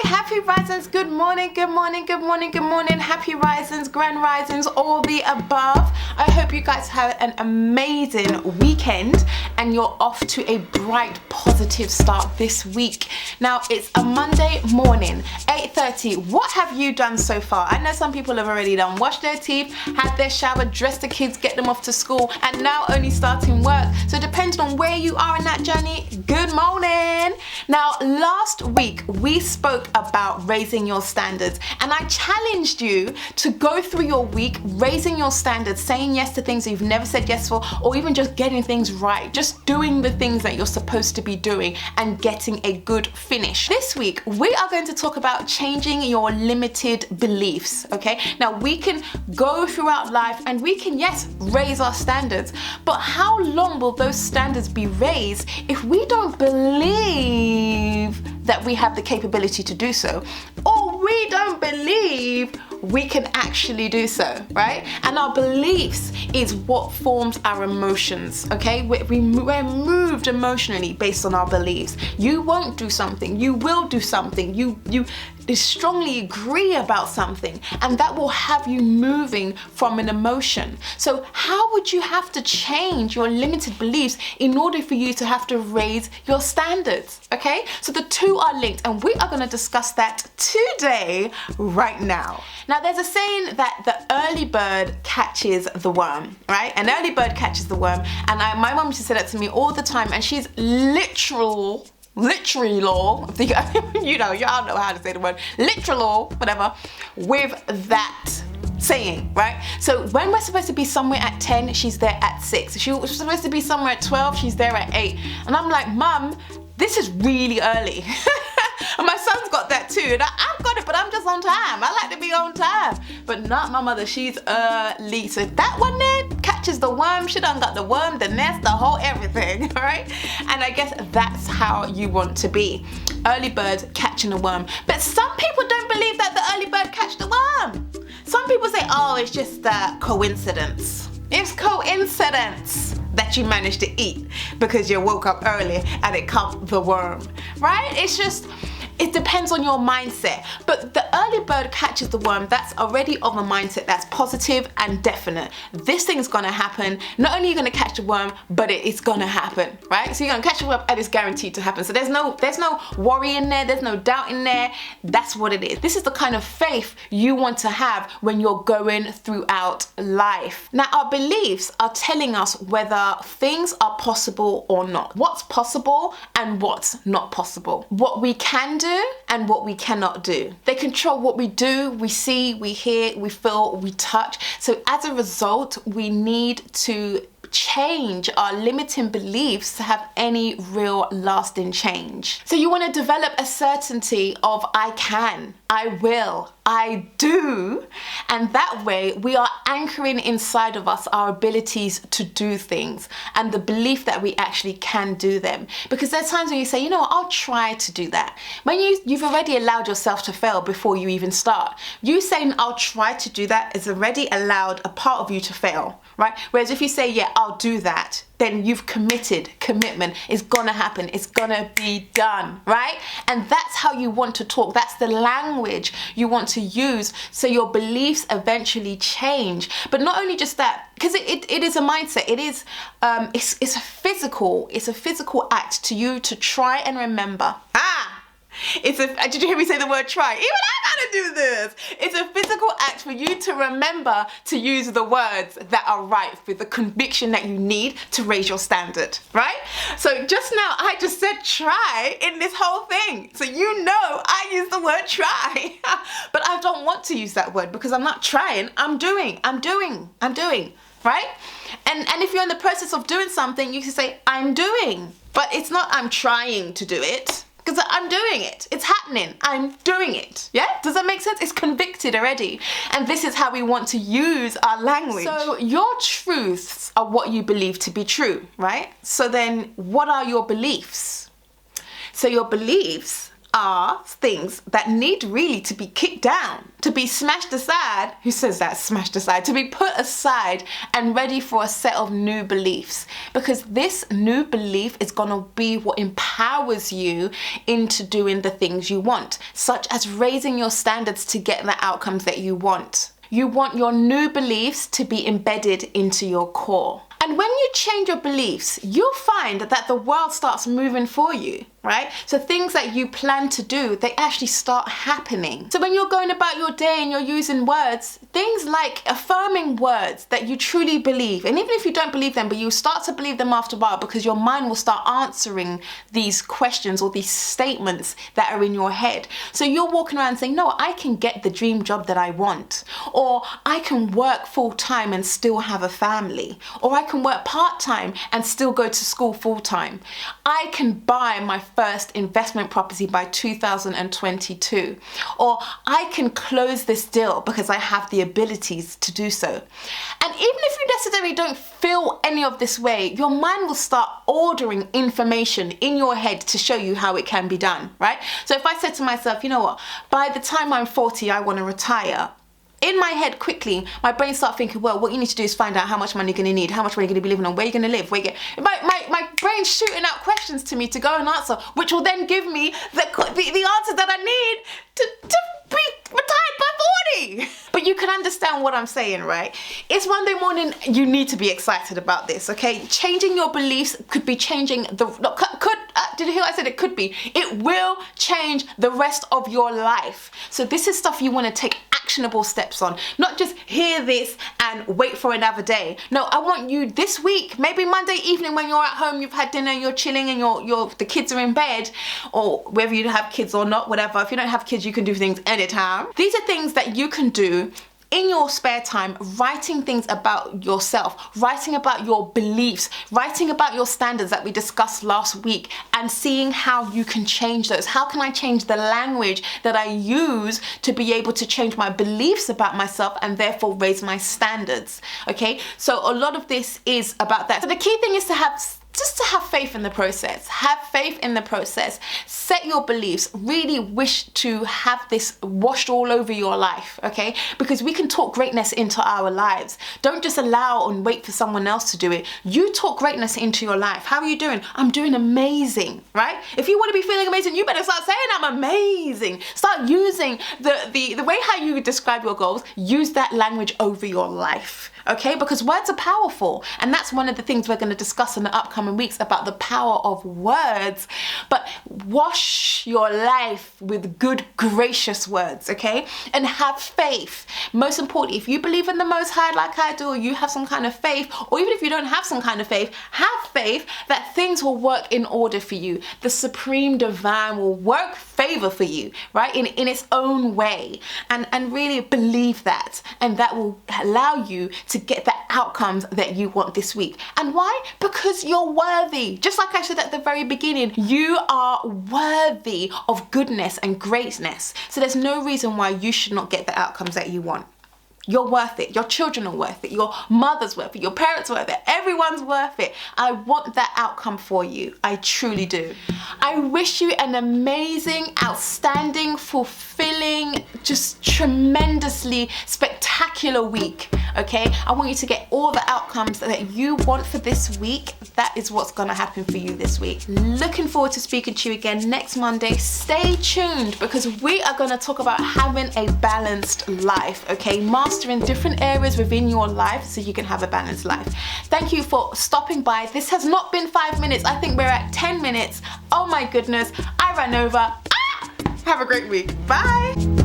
Happy risings, good morning, good morning, good morning, good morning, happy risings, grand risings, all the above. I hope you guys have an amazing weekend and you're off to a bright, positive start this week. Now, it's a Monday morning, 8:30. What have you done so far? I know some people have already done, washed their teeth, had their shower, dressed the kids, get them off to school, and now only starting work. So depending on where you are in that journey, good morning. Now, last week, we spoke about raising your standards, and I challenged you to go through your week raising your standards, saying yes to things that you've never said yes for, or even just getting things right, just doing the things that you're supposed to be doing and getting a good finish. This week, we are going to talk about changing your limited beliefs, okay? Now, we can go throughout life and we can, yes, raise our standards, but how long will those standards be raised if we don't believe that we have the capability to do so, or we don't believe we can actually do so, right? And our beliefs is what forms our emotions, okay? We're moved emotionally based on our beliefs. You won't do something, you will do something, you strongly agree about something, and that will have you moving from an emotion. So how would you have to change your limited beliefs in order for you to have to raise your standards, okay? So the two are linked, and we are going to discuss that today, right now. Now, there's a saying that the early bird catches the worm, right? An early bird catches the worm, and my mum used to say that to me all the time, and she's literal, you know, y'all know how to say the word, literal, whatever, with that saying, right? So when we're supposed to be somewhere at 10, she's there at 6. She was supposed to be somewhere at 12, she's there at 8. And I'm like, Mum, this is really early. And my son's got that too, and I've got it, but I'm just on time. I like to be on time, but not my mother. She's early. So that one there catches the worm. She done got the worm, the nest, the whole everything, all right? And I guess that's how you want to be. Early birds catching a worm. But some people don't believe that the early bird catch the worm. Some people say, oh, it's just a coincidence. It's coincidence that you managed to eat because you woke up early and it caught the worm, right? It depends on your mindset. But the early bird catches the worm, that's already of a mindset that's positive and definite. This thing's gonna happen. Not only are you gonna catch the worm, but it's gonna happen, right? So you're gonna catch the worm and it's guaranteed to happen. So there's no worry in there, there's no doubt in there. That's what it is. This is the kind of faith you want to have when you're going throughout life. Now, our beliefs are telling us whether things are possible or not. What's possible and what's not possible. What we can do and what we cannot do. They control what we do, we see, we hear, we feel, we touch. So as a result, we need to change our limiting beliefs to have any real lasting change. So you want to develop a certainty of I can, I will, I do, and that way we are anchoring inside of us our abilities to do things and the belief that we actually can do them. Because there's times when you say, you know what, I'll try to do that. When you've already allowed yourself to fail before you even start. You saying I'll try to do that is already allowed a part of you to fail, right? Whereas if you say, yeah, I'll do that, then you've committed. Commitment is gonna happen. It's gonna be done, right? And that's how you want to talk. That's the language you want to use so your beliefs eventually change. But not only just that, because it is a mindset. It is it's a physical act to you to try and remember. Did you hear me say the word try? Even I gotta do this. It's a physical act for you to remember to use the words that are right with the conviction that you need to raise your standard, right? So just now I just said try in this whole thing. So you know I use the word try. But I don't want to use that word because I'm not trying, I'm doing, right? And if you're in the process of doing something, you can say I'm doing, but it's not I'm trying to do it. Because I'm doing it. It's happening. I'm doing it. Yeah? Does that make sense? It's convicted already. And this is how we want to use our language. So your truths are what you believe to be true, right? So then what are your beliefs? So your beliefs are things that need really to be kicked down, to be smashed aside. Who says that? Smashed aside. To be put aside and ready for a set of new beliefs. Because this new belief is going to be what empowers you into doing the things you want, such as raising your standards to get the outcomes that you want. You want your new beliefs to be embedded into your core. And when you change your beliefs, you'll find that the world starts moving for you, right? So things that you plan to do, they actually start happening. So when you're going about your day and you're using words, things like affirming words that you truly believe, and even if you don't believe them, but you start to believe them after a while, because your mind will start answering these questions or these statements that are in your head. So you're walking around saying, no, I can get the dream job that I want, or I can work full time and still have a family, or I can work part-time and still go to school full-time. I can buy my first investment property by 2022, or I can close this deal because I have the abilities to do so. And even if you necessarily don't feel any of this way, your mind will start ordering information in your head to show you how it can be done, right? So if I said to myself, you know what, by the time I'm 40, I want to retire. In my head, quickly, my brain starts thinking, well, what you need to do is find out how much money you're going to need, how much money you're going to be living on, where you're going to live, my brain's shooting out questions to me to go and answer, which will then give me the answers that I need to be retired by 40. But you can understand what I'm saying, right? It's Monday morning. You need to be excited about this, okay? Changing your beliefs could be changing did you hear what I said? It could be. It will change the rest of your life. So this is stuff you want to take actionable steps on, not just hear this and wait for another day. No, I want you this week, maybe Monday evening when you're at home, you've had dinner, you're chilling, and the kids are in bed, or whether you have kids or not, whatever. If you don't have kids, you can do things anytime. These are things that you can do in your spare time, writing things about yourself, writing about your beliefs, writing about your standards that we discussed last week, and seeing how you can change those. How can I change the language that I use to be able to change my beliefs about myself and therefore raise my standards? Okay, so a lot of this is about that. So the key thing is to have faith in the process. Have faith in the process. Set your beliefs. Really wish to have this washed all over your life, okay? Because we can talk greatness into our lives. Don't just allow and wait for someone else to do it. You talk greatness into your life. How are you doing? I'm doing amazing, right? If you want to be feeling amazing, you better start saying I'm amazing. Start using the way how you describe your goals. Use that language over your life. Okay, because words are powerful, and that's one of the things we're going to discuss in the upcoming weeks about the power of words. But wash your life with good, gracious words, okay? And have faith. Most importantly, if you believe in the Most High like I do, or you have some kind of faith, or even if you don't have some kind of faith, have faith that things will work in order for you. The Supreme Divine will work favor for you, right? In its own way. And really believe that. And that will allow you to get the outcomes that you want this week. And why? Because you're worthy. Just like I said at the very beginning, you are worthy of goodness and greatness. So there's no reason why you should not get the outcomes that you want. You're worth it. Your children are worth it. Your mother's worth it. Your parents are worth it. Everyone's worth it. I want that outcome for you. I truly do. I wish you an amazing, outstanding, fulfilling, just tremendously spectacular week. Okay? I want you to get all the outcomes that you want for this week. That is what's going to happen for you this week. Looking forward to speaking to you again next Monday. Stay tuned, because we are going to talk about having a balanced life. Okay? Mastering different areas within your life so you can have a balanced life. Thank you for stopping by. This has not been 5 minutes. I think we're at 10 minutes. Oh my goodness. I ran over. Have a great week. Bye.